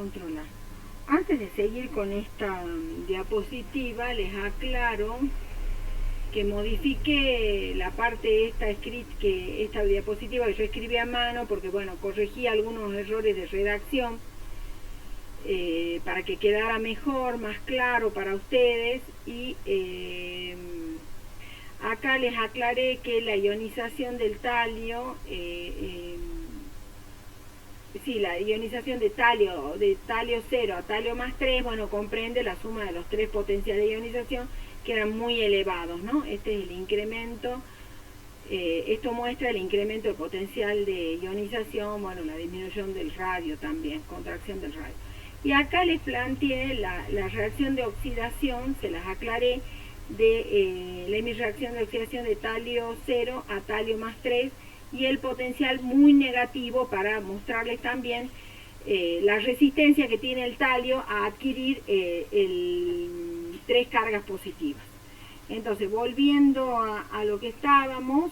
controlar. Antes de seguir con esta diapositiva, les aclaro que modifiqué la parte esta diapositiva que yo escribí a mano, porque bueno, corregí algunos errores de redacción para que quedara mejor, más claro para ustedes. Y acá les aclaré que la ionización del talio, la ionización de talio 0 a talio más 3, bueno, comprende la suma de los tres potenciales de ionización, que eran muy elevados, ¿no? Este es el incremento, esto muestra el incremento del potencial de ionización, bueno, la disminución del radio también, contracción del radio. Y acá les planteé la reacción de oxidación, se las aclaré, de la reacción de oxidación de talio 0 a talio más 3, y el potencial muy negativo para mostrarles también la resistencia que tiene el talio a adquirir tres cargas positivas. Entonces, volviendo a lo que estábamos,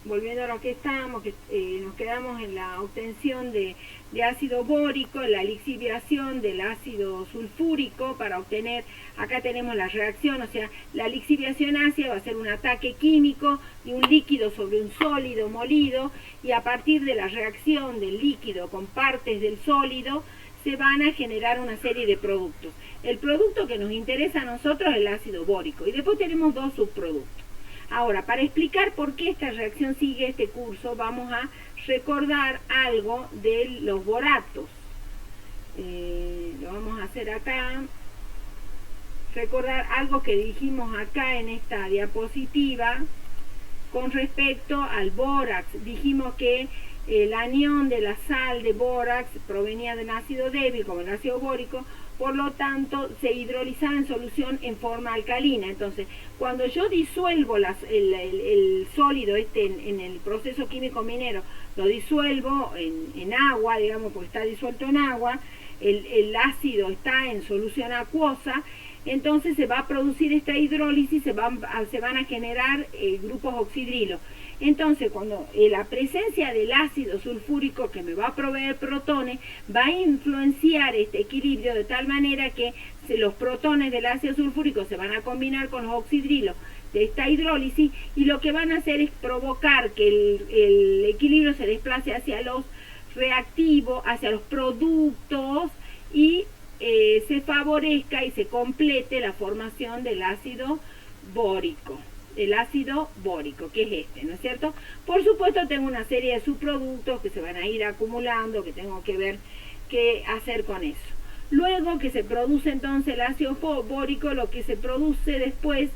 nos quedamos en la obtención de ácido bórico, la lixiviación del ácido sulfúrico para obtener, acá tenemos la reacción, o sea, la lixiviación ácida va a ser un ataque químico de un líquido sobre un sólido molido, y a partir de la reacción del líquido con partes del sólido se van a generar una serie de productos. El producto que nos interesa a nosotros es el ácido bórico, y después tenemos dos subproductos. Ahora, para explicar por qué esta reacción sigue este curso, vamos a recordar algo de los boratos. Lo vamos a hacer acá. Recordar algo que dijimos acá en esta diapositiva con respecto al bórax. Dijimos que el anión de la sal de bórax provenía de un ácido débil, como el ácido bórico, por lo tanto se hidrolizaba en solución en forma alcalina. Entonces, cuando yo disuelvo el sólido en el proceso químico minero, lo disuelvo en agua, digamos, porque está disuelto en agua, el ácido está en solución acuosa, entonces se va a producir esta hidrólisis, se van a generar grupos oxidrilos. Entonces, cuando la presencia del ácido sulfúrico, que me va a proveer protones, va a influenciar este equilibrio de tal manera que los protones del ácido sulfúrico se van a combinar con los oxidrilos de esta hidrólisis, y lo que van a hacer es provocar que el equilibrio se desplace hacia los reactivos, hacia los productos, y se favorezca y se complete la formación del ácido bórico. El ácido bórico, que es este, ¿no es cierto? Por supuesto, tengo una serie de subproductos que se van a ir acumulando, que tengo que ver qué hacer con eso. Luego que se produce entonces el ácido bórico, lo que se produce después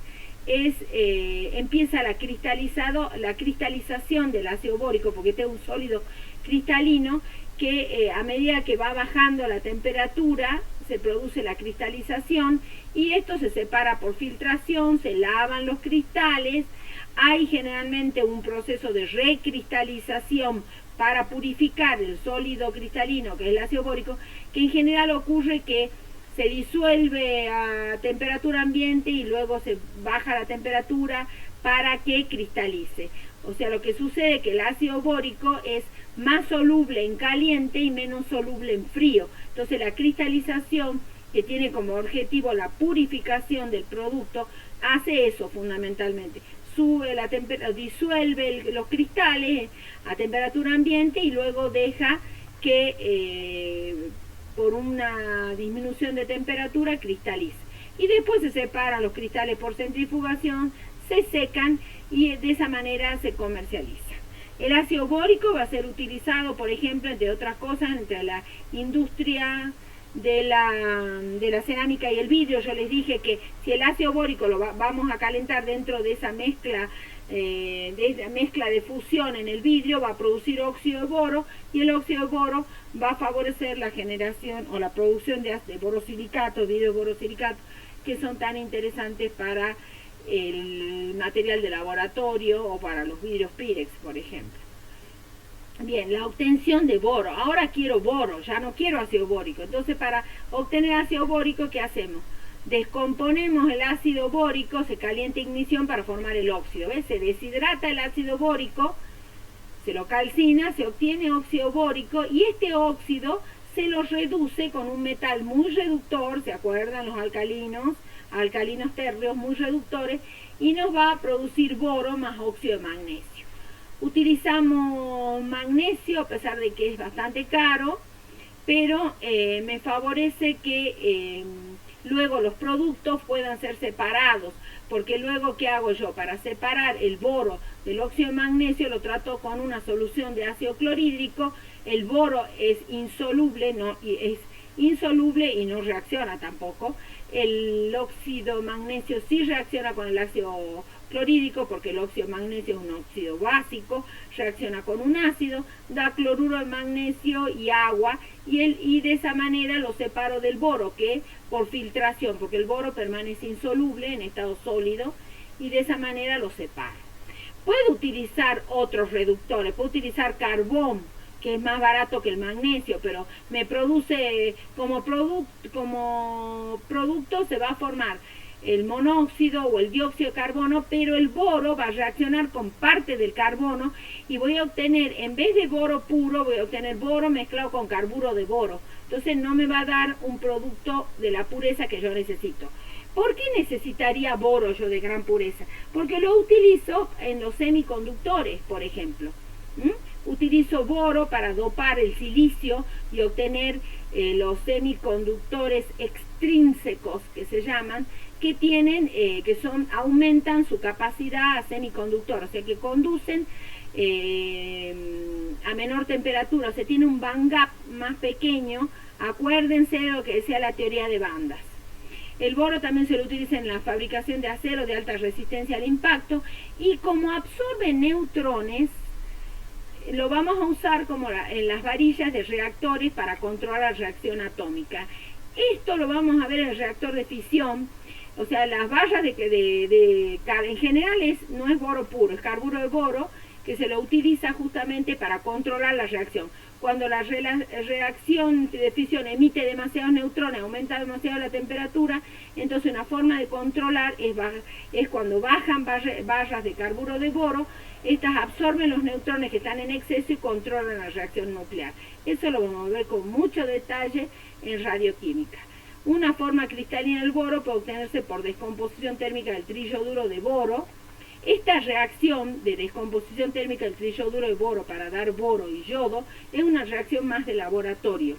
es, empieza la cristalización del ácido bórico, porque este es un sólido cristalino que a medida que va bajando la temperatura, se produce la cristalización, y esto se separa por filtración, se lavan los cristales, hay generalmente un proceso de recristalización para purificar el sólido cristalino, que es el ácido bórico, que en general ocurre que se disuelve a temperatura ambiente y luego se baja la temperatura para que cristalice. O sea, lo que sucede es que el ácido bórico es más soluble en caliente y menos soluble en frío. Entonces la cristalización, que tiene como objetivo la purificación del producto, hace eso fundamentalmente. Sube la temperatura, disuelve los cristales a temperatura ambiente y luego deja que por una disminución de temperatura cristalice. Y después se separan los cristales por centrifugación, se secan y de esa manera se comercializa. El ácido bórico va a ser utilizado, por ejemplo, entre otras cosas, entre la industria de la cerámica y el vidrio. Yo les dije que si el ácido bórico lo vamos a calentar dentro de esa mezcla de fusión en el vidrio, va a producir óxido de boro, y el óxido de boro va a favorecer la generación o la producción de borosilicato, vidrio borosilicato, que son tan interesantes para el material de laboratorio o para los vidrios Pirex, por ejemplo. Bien, la obtención de boro. Ahora quiero boro, ya no quiero ácido bórico. Entonces, para obtener ácido bórico, ¿qué hacemos? Descomponemos el ácido bórico, se calienta ignición para formar el óxido. ¿Ves? Se deshidrata el ácido bórico, se lo calcina, se obtiene óxido bórico y este óxido se lo reduce con un metal muy reductor, ¿se acuerdan los alcalinos térreos muy reductores? Y nos va a producir boro más óxido de magnesio. Utilizamos magnesio a pesar de que es bastante caro, pero me favorece que luego los productos puedan ser separados, porque luego ¿qué hago yo? Para separar el boro del óxido de magnesio lo trato con una solución de ácido clorhídrico. El boro es insoluble, y no reacciona tampoco. El óxido magnesio sí reacciona con el ácido clorhídrico, porque el óxido magnesio es un óxido básico, reacciona con un ácido, da cloruro de magnesio y agua, y de esa manera lo separo del boro, que por filtración, porque el boro permanece insoluble en estado sólido, y de esa manera lo separo. Puedo utilizar otros reductores, puedo utilizar carbón, que es más barato que el magnesio, pero me produce como producto se va a formar el monóxido o el dióxido de carbono, pero el boro va a reaccionar con parte del carbono y voy a obtener, en vez de boro puro, voy a obtener boro mezclado con carburo de boro. Entonces no me va a dar un producto de la pureza que yo necesito. ¿Por qué necesitaría boro yo de gran pureza? Porque lo utilizo en los semiconductores, por ejemplo. Utilizo boro para dopar el silicio y obtener los semiconductores extrínsecos, que se llaman, que tienen, aumentan su capacidad a semiconductor, o sea que conducen a menor temperatura, o sea, tiene un band gap más pequeño. Acuérdense de lo que decía la teoría de bandas. El boro también se lo utiliza en la fabricación de acero de alta resistencia al impacto, y como absorbe neutrones, lo vamos a usar como en las varillas de reactores para controlar la reacción atómica. Esto lo vamos a ver en el reactor de fisión. O sea, las barras en general no es boro puro, es carburo de boro, que se lo utiliza justamente para controlar la reacción. Cuando la reacción de fisión emite demasiados neutrones, aumenta demasiado la temperatura, entonces una forma de controlar es cuando bajan barras de carburo de boro, estas absorben los neutrones que están en exceso y controlan la reacción nuclear. Eso lo vamos a ver con mucho detalle en radioquímica. Una forma cristalina del boro puede obtenerse por descomposición térmica del triyoduro de boro. Esta reacción de descomposición térmica del triyoduro de boro para dar boro y yodo es una reacción más de laboratorio.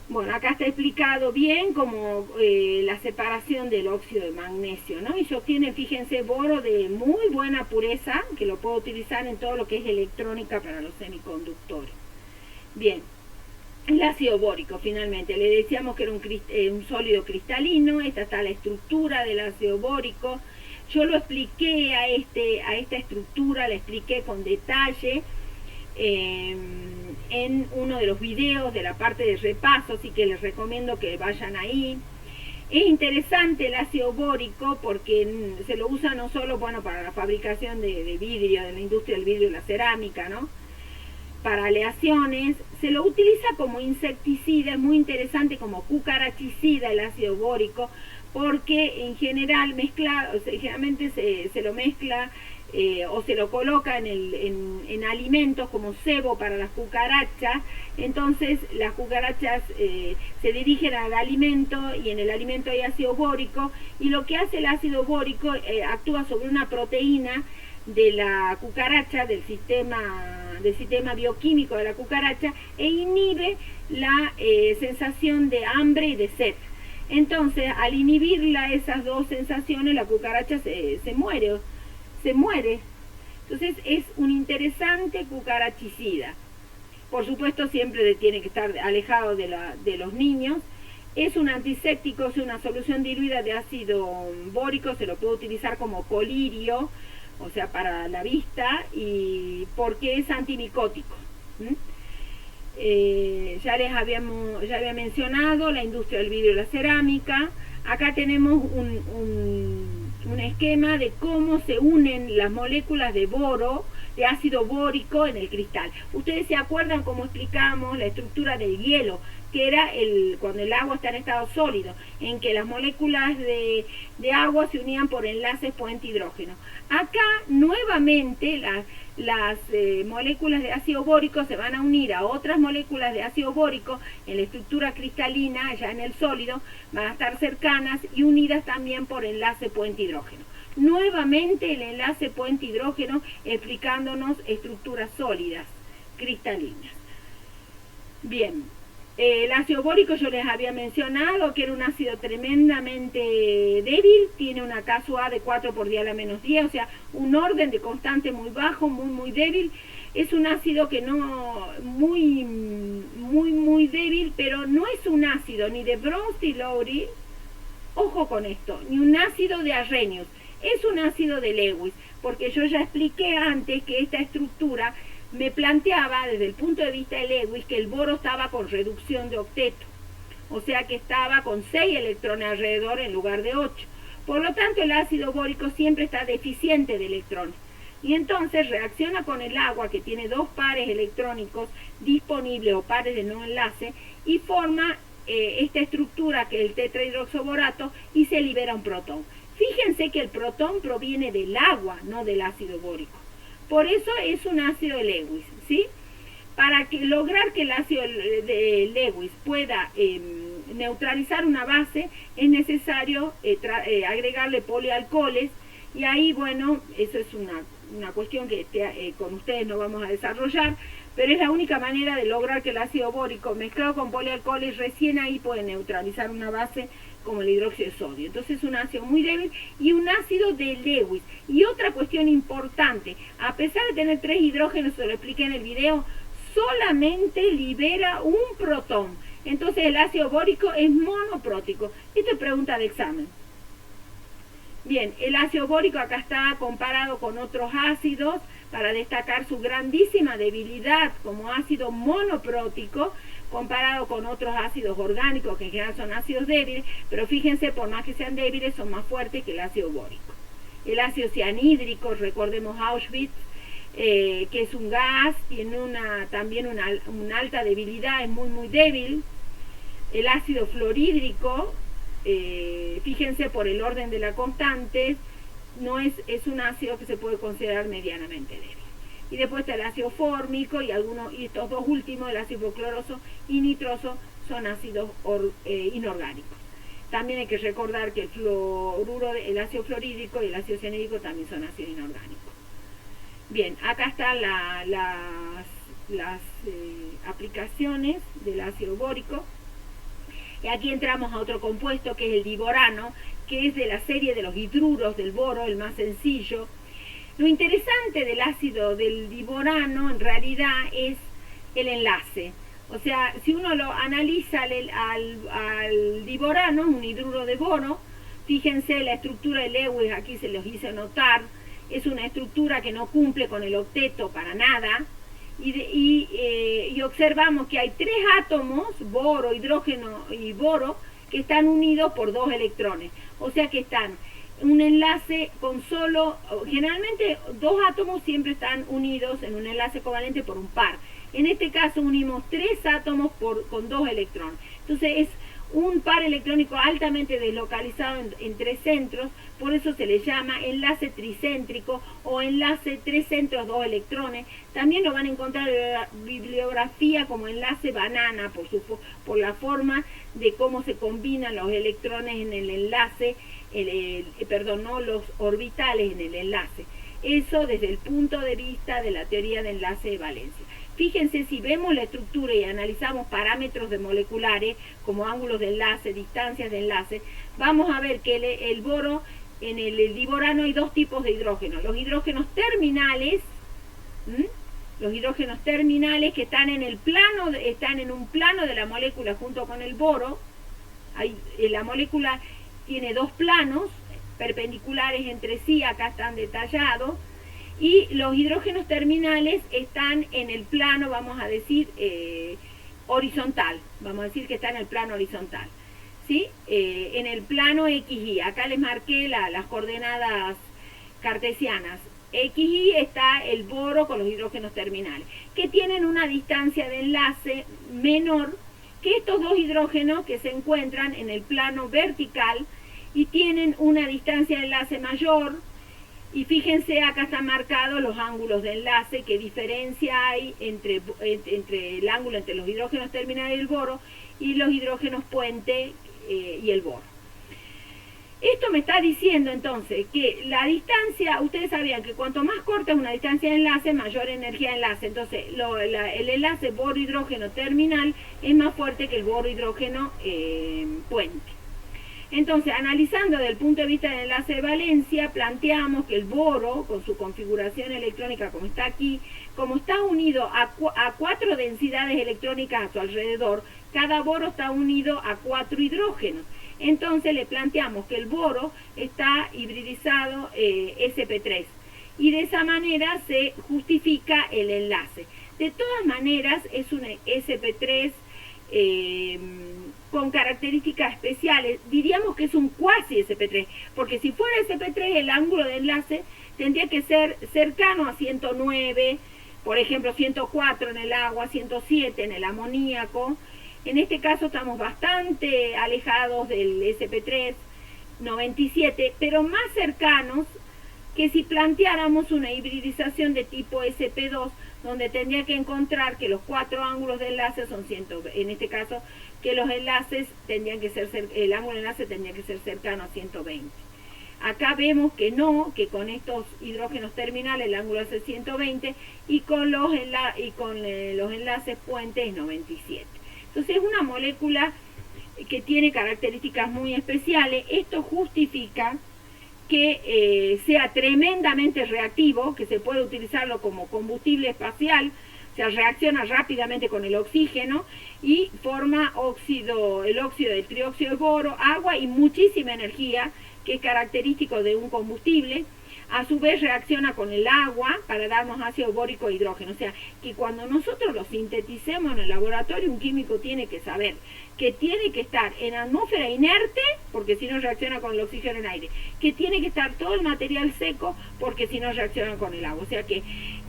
Bueno, acá está explicado bien como la separación del óxido de magnesio, ¿no? Y se obtiene, fíjense, boro de muy buena pureza, que lo puedo utilizar en todo lo que es electrónica para los semiconductores. Bien. El ácido bórico, finalmente, le decíamos que era un sólido cristalino. Esta está la estructura del ácido bórico. Yo lo expliqué a esta estructura, la expliqué con detalle en uno de los videos de la parte de repaso, así que les recomiendo que vayan ahí. Es interesante el ácido bórico porque se lo usa no solo, bueno, para la fabricación de vidrio, de la industria del vidrio y la cerámica, ¿no? Para aleaciones, se lo utiliza como insecticida, es muy interesante como cucarachicida el ácido bórico, porque en general generalmente se lo mezcla o se lo coloca en alimentos como cebo para las cucarachas. Entonces las cucarachas se dirigen al alimento y en el alimento hay ácido bórico, y lo que hace el ácido bórico actúa sobre una proteína de la cucaracha, del sistema bioquímico de la cucaracha, e inhibe la sensación de hambre y de sed. Entonces, al inhibirla esas dos sensaciones, la cucaracha se muere. Entonces, es un interesante cucarachicida. Por supuesto, siempre tiene que estar alejado de los niños. Es un antiséptico, es una solución diluida de ácido bórico, se lo puede utilizar como colirio, o sea, para la vista, y porque es antimicótico. Ya había mencionado la industria del vidrio y la cerámica. Acá tenemos un esquema de cómo se unen las moléculas de boro de ácido bórico en el cristal. Ustedes se acuerdan cómo explicamos la estructura del hielo, que era cuando el agua está en estado sólido, en que las moléculas de agua se unían por enlaces puente hidrógeno. Acá nuevamente las moléculas de ácido bórico se van a unir a otras moléculas de ácido bórico en la estructura cristalina, ya en el sólido, van a estar cercanas y unidas también por enlace puente hidrógeno. Nuevamente el enlace puente hidrógeno explicándonos estructuras sólidas, cristalinas. Bien. El ácido bórico yo les había mencionado que era un ácido tremendamente débil, tiene una KSUA de 4 por 10 a la menos 10, o sea, un orden de constante muy bajo, muy débil. Es un ácido que no, muy débil, pero no es un ácido ni de Bronsted-Lowry, ojo con esto, ni un ácido de Arrhenius, es un ácido de Lewis, porque yo ya expliqué antes que esta estructura me planteaba desde el punto de vista de Lewis que el boro estaba con reducción de octeto, o sea que estaba con 6 electrones alrededor en lugar de 8. Por lo tanto, el ácido bórico siempre está deficiente de electrones. Y entonces reacciona con el agua, que tiene 2 pares electrónicos disponibles o pares de no enlace, y forma esta estructura que es el tetrahidroxoborato y se libera un protón. Fíjense que el protón proviene del agua, no del ácido bórico. Por eso es un ácido de Lewis, ¿sí? Para lograr que el ácido de Lewis pueda neutralizar una base, es necesario agregarle polialcoholes, y ahí, bueno, eso es una cuestión que con ustedes no vamos a desarrollar, pero es la única manera de lograr que el ácido bórico mezclado con polialcoholes recién ahí puede neutralizar una base como el hidróxido de sodio. Entonces es un ácido muy débil y un ácido de Lewis. Y otra cuestión importante, a pesar de tener 3 hidrógenos, se lo expliqué en el video, solamente libera un protón. Entonces el ácido bórico es monoprótico. Esta es pregunta de examen. Bien, el ácido bórico acá está comparado con otros ácidos para destacar su grandísima debilidad como ácido monoprótico, comparado con otros ácidos orgánicos que en general son ácidos débiles, pero fíjense, por más que sean débiles, son más fuertes que el ácido bórico. El ácido cianhídrico, recordemos Auschwitz, que es un gas, tiene también una alta debilidad, es muy débil. El ácido fluorhídrico, fíjense por el orden de la constante, no es un ácido que se puede considerar medianamente débil. Y después está el ácido fórmico y estos dos últimos, el ácido hipocloroso y nitroso, son ácidos inorgánicos. También hay que recordar que el ácido fluorhídrico y el ácido cianhídrico también son ácidos inorgánicos. Bien, acá están las aplicaciones del ácido bórico. Y aquí entramos a otro compuesto que es el diborano, que es de la serie de los hidruros del boro, el más sencillo. Lo interesante del ácido del diborano en realidad es el enlace. O sea, si uno lo analiza al diborano, un hidruro de boro, fíjense la estructura de Lewis, aquí se los hice notar, es una estructura que no cumple con el octeto para nada, y observamos que hay 3 átomos, boro, hidrógeno y boro, que están unidos por 2 electrones. O sea que están un enlace con generalmente 2 átomos siempre están unidos en un enlace covalente por un par. En este caso unimos 3 átomos con 2 electrones. Entonces es un par electrónico altamente deslocalizado en 3 centros, por eso se le llama enlace tricéntrico o enlace 3 centros, 2 electrones. También lo van a encontrar en la bibliografía como enlace banana, por la forma de cómo se combinan los electrones en el enlace, los orbitales en el enlace. Eso desde el punto de vista de la teoría de enlace de valencia. Fíjense, si vemos la estructura y analizamos parámetros de moleculares como ángulos de enlace, distancias de enlace, vamos a ver que el boro, en el diborano hay 2 tipos de hidrógenos. Los hidrógenos terminales, que están en un plano de la molécula junto con el boro. La molécula tiene 2 planos perpendiculares entre sí, acá están detallados. Y los hidrógenos terminales están en el plano, vamos a decir, horizontal. Vamos a decir que está en el plano horizontal, ¿sí? En el plano XY. Acá les marqué las coordenadas cartesianas. XY está el boro con los hidrógenos terminales, que tienen una distancia de enlace menor que estos dos hidrógenos que se encuentran en el plano vertical y tienen una distancia de enlace mayor. Y fíjense, acá están marcados los ángulos de enlace, qué diferencia hay entre el ángulo entre los hidrógenos terminales y el boro y los hidrógenos puente y el boro. Esto me está diciendo entonces que la distancia, ustedes sabían que cuanto más corta es una distancia de enlace, mayor energía de enlace. Entonces el enlace boro-hidrógeno terminal es más fuerte que el boro-hidrógeno puente. Entonces, analizando desde el punto de vista del enlace de valencia, planteamos que el boro, con su configuración electrónica como está aquí, como está unido a 4 densidades electrónicas a su alrededor, cada boro está unido a 4 hidrógenos. Entonces le planteamos que el boro está hibridizado sp3 y de esa manera se justifica el enlace. De todas maneras es un sp3 con características especiales. Diríamos que es un cuasi sp3, porque si fuera sp3 el ángulo de enlace tendría que ser cercano a 109, por ejemplo 104 en el agua, 107 en el amoníaco. En este caso estamos bastante alejados del sp3, 97, pero más cercanos que si planteáramos una hibridización de tipo sp2, donde tendría que encontrar que los 4 ángulos de enlace son 120, en este caso que los enlaces tendrían que ser, el ángulo de enlace tendría que ser cercano a 120. Acá vemos que no, que con estos hidrógenos terminales el ángulo es 120 y con los enlaces puentes es 97. Entonces es una molécula que tiene características muy especiales. Esto justifica que sea tremendamente reactivo, que se puede utilizarlo como combustible espacial, o sea, reacciona rápidamente con el oxígeno y forma el óxido del trióxido de boro, agua y muchísima energía, que es característico de un combustible. A su vez reacciona con el agua para darnos ácido bórico e hidrógeno. O sea, que cuando nosotros lo sinteticemos en el laboratorio, un químico tiene que saber que tiene que estar en atmósfera inerte, porque si no reacciona con el oxígeno en aire, que tiene que estar todo el material seco, porque si no reacciona con el agua. O sea que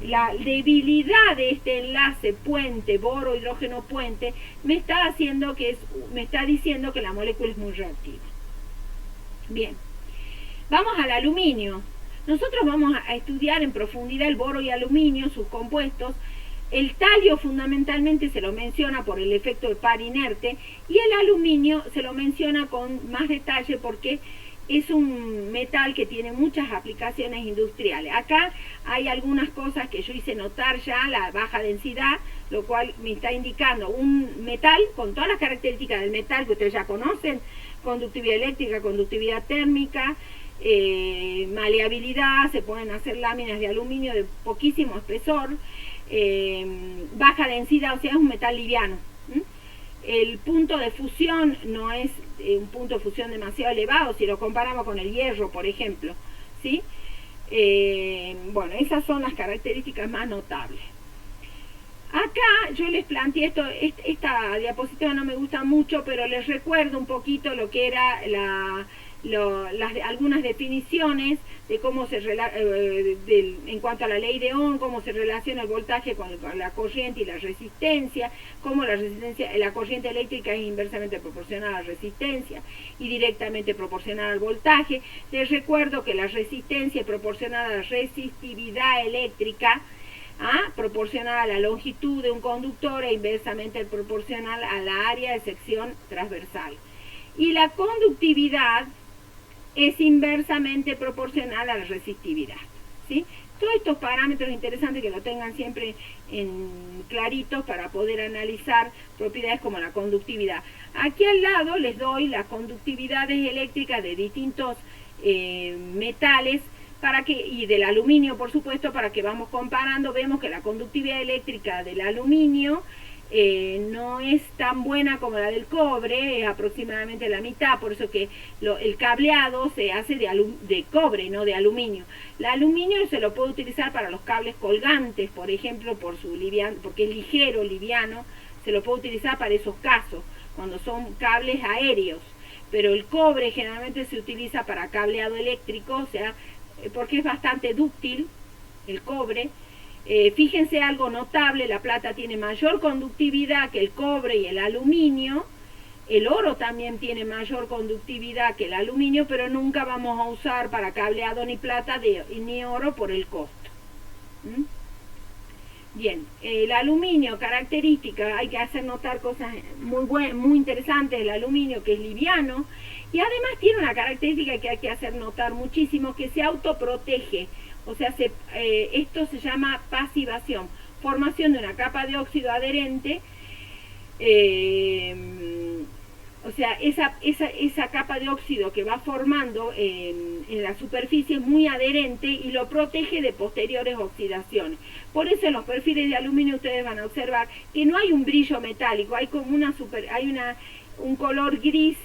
la debilidad de este enlace puente, boro, hidrógeno puente, me está diciendo que la molécula es muy reactiva. Bien, vamos al aluminio. Nosotros vamos a estudiar en profundidad el boro y aluminio, sus compuestos. El talio fundamentalmente se lo menciona por el efecto de par inerte y el aluminio se lo menciona con más detalle porque es un metal que tiene muchas aplicaciones industriales. Acá hay algunas cosas que yo hice notar ya, la baja densidad, lo cual me está indicando un metal con todas las características del metal que ustedes ya conocen: conductividad eléctrica, conductividad térmica, maleabilidad, se pueden hacer láminas de aluminio de poquísimo espesor, baja densidad, o sea, es un metal liviano. El punto de fusión no es un punto de fusión demasiado elevado si lo comparamos con el hierro, por ejemplo, ¿sí? Bueno, esas son las características más notables. Acá yo les planteé esta diapositiva no me gusta mucho, pero les recuerdo un poquito lo que era algunas definiciones de cómo en cuanto a la ley de Ohm, cómo se relaciona el voltaje con la corriente y la resistencia, cómo la corriente eléctrica es inversamente proporcional a la resistencia y directamente proporcional al voltaje. Les recuerdo que la resistencia es proporcional a la resistividad eléctrica, proporcional a la longitud de un conductor e inversamente proporcional a la área de sección transversal. Y la conductividad es inversamente proporcional a la resistividad, ¿sí? Todos estos parámetros interesantes que lo tengan siempre claritos para poder analizar propiedades como la conductividad. Aquí al lado les doy las conductividades eléctricas de distintos metales, y del aluminio, por supuesto, para que vamos comparando. Vemos que la conductividad eléctrica del aluminio no es tan buena como la del cobre, es aproximadamente la mitad, por eso que el cableado se hace de cobre, no de aluminio. El aluminio se lo puede utilizar para los cables colgantes, por ejemplo, porque es ligero, liviano, se lo puede utilizar para esos casos, cuando son cables aéreos. Pero el cobre generalmente se utiliza para cableado eléctrico, o sea, porque es bastante dúctil, el cobre. Fíjense algo notable, la plata tiene mayor conductividad que el cobre y el aluminio. El oro también tiene mayor conductividad que el aluminio, pero nunca vamos a usar para cableado ni plata ni oro por el costo. Bien, el aluminio, característica, hay que hacer notar cosas muy interesantes del aluminio, que es liviano, y además tiene una característica que hay que hacer notar muchísimo, que se autoprotege. O sea, esto se llama pasivación, formación de una capa de óxido adherente. O sea, esa capa de óxido que va formando en la superficie es muy adherente y lo protege de posteriores oxidaciones. Por eso en los perfiles de aluminio ustedes van a observar que no hay un brillo metálico, hay como un color gris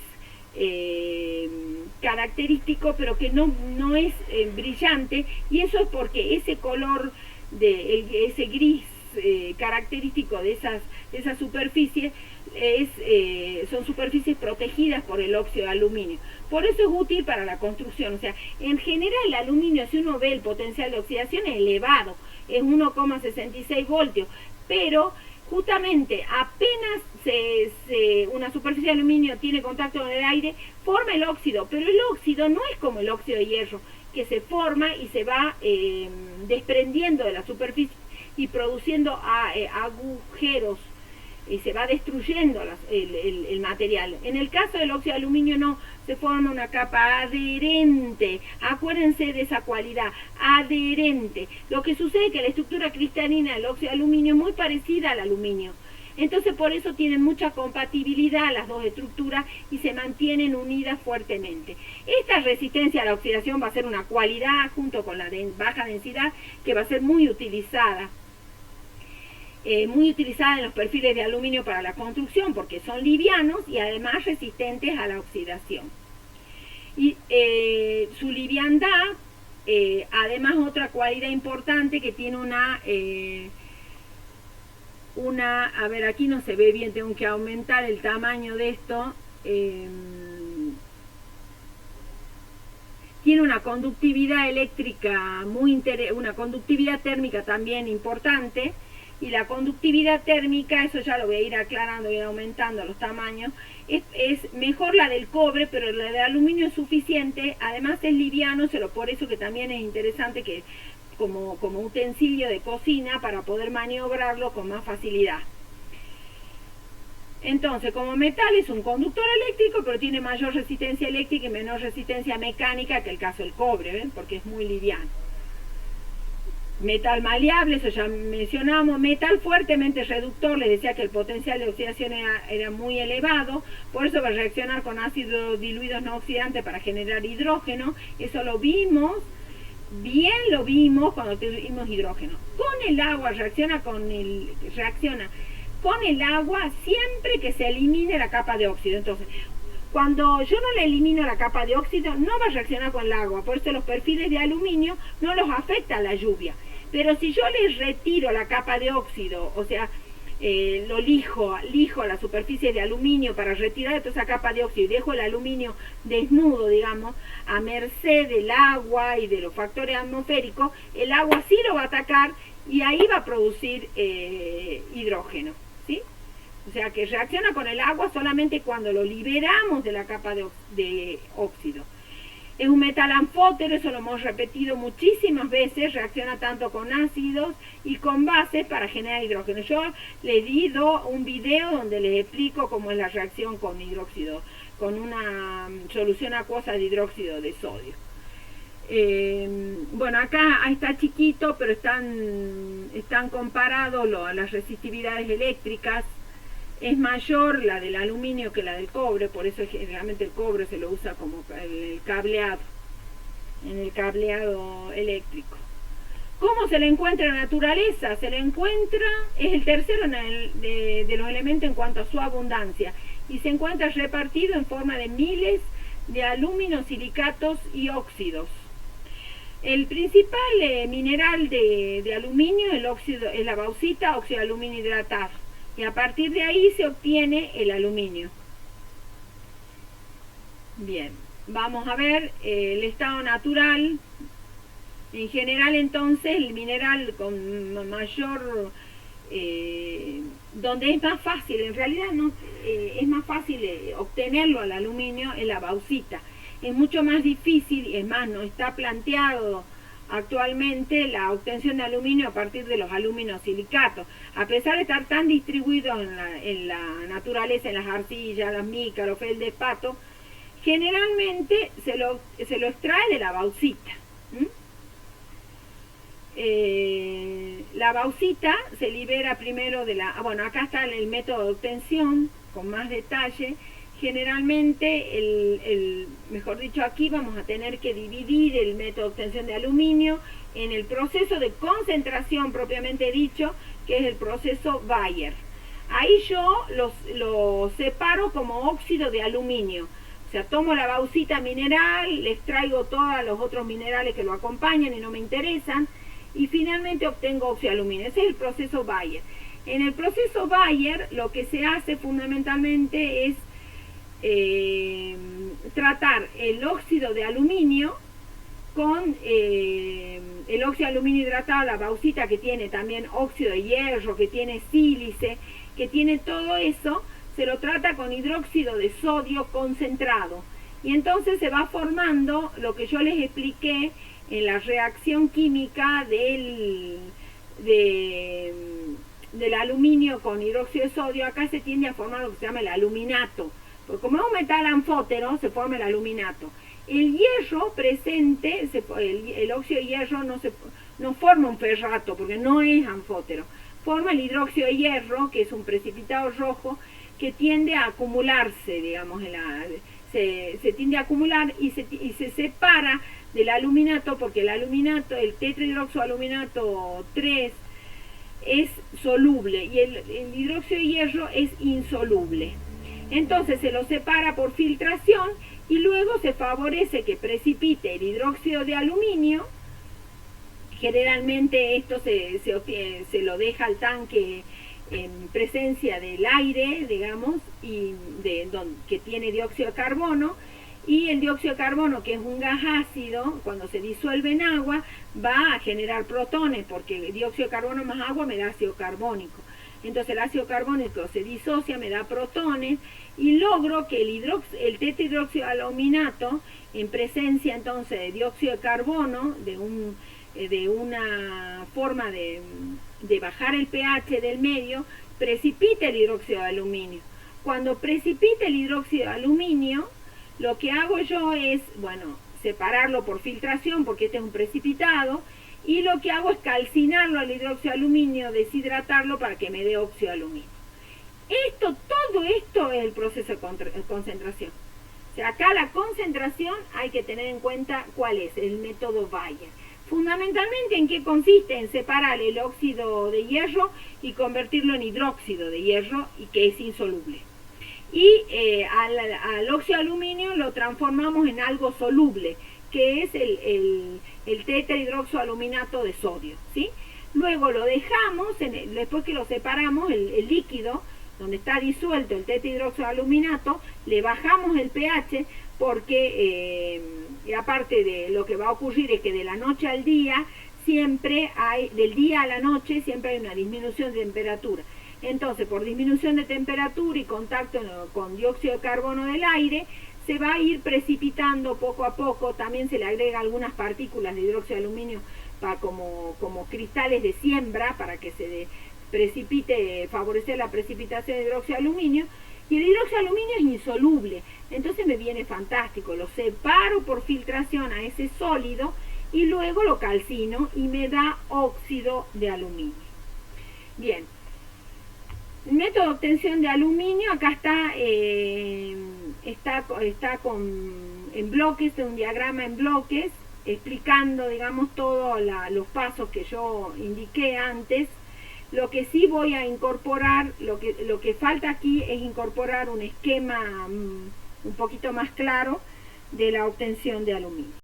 característico, pero que no es brillante, y eso es porque ese color, ese gris característico de esas superficies son superficies protegidas por el óxido de aluminio. Por eso es útil para la construcción. O sea, en general el aluminio, si uno ve el potencial de oxidación, es elevado, es 1,66 voltios, pero justamente apenas una superficie de aluminio tiene contacto con el aire, forma el óxido, pero el óxido no es como el óxido de hierro, que se forma y se va desprendiendo de la superficie y produciendo agujeros, y se va destruyendo el material. En el caso del óxido de aluminio no, se forma una capa adherente. Acuérdense de esa cualidad, adherente. Lo que sucede es que la estructura cristalina del óxido de aluminio es muy parecida al aluminio. Entonces por eso tienen mucha compatibilidad las dos estructuras y se mantienen unidas fuertemente. Esta resistencia a la oxidación va a ser una cualidad junto con la baja densidad que va a ser muy utilizada en los perfiles de aluminio para la construcción, porque son livianos y además resistentes a la oxidación. Y su liviandad, además otra cualidad importante que tiene a ver, aquí no se ve bien, tengo que aumentar el tamaño de esto. Tiene una conductividad eléctrica una conductividad térmica también importante. Y la conductividad térmica, eso ya lo voy a ir aclarando, voy a ir aumentando los tamaños, es mejor la del cobre, pero la del aluminio es suficiente. Además es liviano, por eso que también es interesante que como utensilio de cocina para poder maniobrarlo con más facilidad. Entonces, como metal es un conductor eléctrico, pero tiene mayor resistencia eléctrica y menor resistencia mecánica que el caso del cobre, ¿ven? Porque es muy liviano. Metal maleable, eso ya mencionamos. Metal fuertemente reductor, les decía que el potencial de oxidación era muy elevado, por eso va a reaccionar con ácidos diluidos no oxidantes para generar hidrógeno. Eso lo vimos cuando tuvimos hidrógeno. Con el agua reacciona con el agua siempre que se elimine la capa de óxido. Entonces, cuando yo no le elimino la capa de óxido, no va a reaccionar con el agua. Por eso los perfiles de aluminio no los afecta la lluvia. Pero si yo les retiro la capa de óxido, o sea, lo lijo la superficie de aluminio para retirar toda esa capa de óxido y dejo el aluminio desnudo, digamos, a merced del agua y de los factores atmosféricos, el agua sí lo va a atacar y ahí va a producir hidrógeno, ¿sí? O sea que reacciona con el agua solamente cuando lo liberamos de la capa de óxido. Es un metal anfótero, eso lo hemos repetido muchísimas veces, reacciona tanto con ácidos y con bases para generar hidrógeno. Yo les di un video donde les explico cómo es la reacción con hidróxido, con una solución acuosa de hidróxido de sodio. Bueno, acá está chiquito, pero están comparados las resistividades eléctricas. Es mayor la del aluminio que la del cobre, por eso generalmente el cobre se lo usa como el cableado, en el cableado eléctrico. ¿Cómo se le encuentra en la naturaleza? Se le encuentra, es el tercero de los elementos en cuanto a su abundancia, y se encuentra repartido en forma de miles de alúminos, silicatos y óxidos. El principal mineral de aluminio es la bauxita, óxido de aluminio hidratado. Y a partir de ahí se obtiene el aluminio. Bien, vamos a ver el estado natural En general, entonces, el mineral con mayor, donde es más fácil, en realidad no, es más fácil obtenerlo al aluminio, es la bauxita. Es mucho más difícil, es más, no está planteado actualmente la obtención de aluminio a partir de los aluminosilicatos. A pesar de estar tan distribuidos en la naturaleza, en las arcillas, las micas, los feldespatos, generalmente se lo extrae de la bauxita. La bauxita se libera primero de la... Bueno, acá está el método de obtención con más detalle. Generalmente, mejor dicho, aquí vamos a tener que dividir el método de obtención de aluminio en el proceso de concentración propiamente dicho, que es el proceso Bayer. Ahí yo lo separo como óxido de aluminio. O sea, tomo la bauxita mineral, le extraigo todos los otros minerales que lo acompañan y no me interesan, y finalmente obtengo óxido de aluminio. Ese es el proceso Bayer. En el proceso Bayer lo que se hace fundamentalmente es tratar el óxido de aluminio con el óxido de aluminio hidratado, la bauxita que tiene también óxido de hierro, que tiene sílice, que tiene todo eso, se lo trata con hidróxido de sodio concentrado. Y entonces se va formando lo que yo les expliqué en la reacción química del aluminio con hidróxido de sodio. Acá se tiende a formar lo que se llama el aluminato. Porque como es un metal anfótero, se forma el aluminato. El hierro presente, el óxido de hierro no forma un ferrato, porque no es anfótero. Forma el hidróxido de hierro, que es un precipitado rojo, que tiende a acumularse, digamos, se tiende a acumular y se separa del aluminato, porque el aluminato, el tetrahidroxoaluminato 3, es soluble y el hidróxido de hierro es insoluble. Entonces se lo separa por filtración y luego se favorece que precipite el hidróxido de aluminio. Generalmente esto se lo deja al tanque en presencia del aire, digamos, y que tiene dióxido de carbono. Y el dióxido de carbono, que es un gas ácido, cuando se disuelve en agua, va a generar protones, porque el dióxido de carbono más agua me da ácido carbónico. Entonces el ácido carbónico se disocia, me da protones, y logro que el tetrahidroxoaluminato, en presencia entonces de dióxido de carbono, de una forma de bajar el pH del medio, precipite el hidróxido de aluminio. Cuando precipite el hidróxido de aluminio, lo que hago yo es, bueno, separarlo por filtración, porque este es un precipitado, y lo que hago es calcinarlo al hidróxido de aluminio, deshidratarlo para que me dé óxido de aluminio. Todo esto es el proceso de concentración. O sea, acá la concentración hay que tener en cuenta cuál es el método Bayer. Fundamentalmente, ¿en qué consiste? En separar el óxido de hierro y convertirlo en hidróxido de hierro, y que es insoluble. Y al óxido de aluminio lo transformamos en algo soluble, que es el tetrahidroxoaluminato de sodio, ¿sí? Luego lo dejamos, después que lo separamos, el líquido, donde está disuelto el tetrahidroxoaluminato, le bajamos el pH, porque aparte de lo que va a ocurrir es que de la noche al día, del día a la noche, siempre hay una disminución de temperatura. Entonces, por disminución de temperatura y contacto con dióxido de carbono del aire, se va a ir precipitando poco a poco. También se le agrega algunas partículas de hidróxido de aluminio como cristales de siembra para que se precipite, favorecer la precipitación de hidróxido de aluminio. Y el hidróxido de aluminio es insoluble, entonces me viene fantástico. Lo separo por filtración a ese sólido y luego lo calcino y me da óxido de aluminio. Bien. El método de obtención de aluminio, acá está en bloques, un diagrama en bloques, explicando, digamos, todos los pasos que yo indiqué antes. Lo que sí voy a incorporar, lo que falta aquí es incorporar un esquema un poquito más claro de la obtención de aluminio.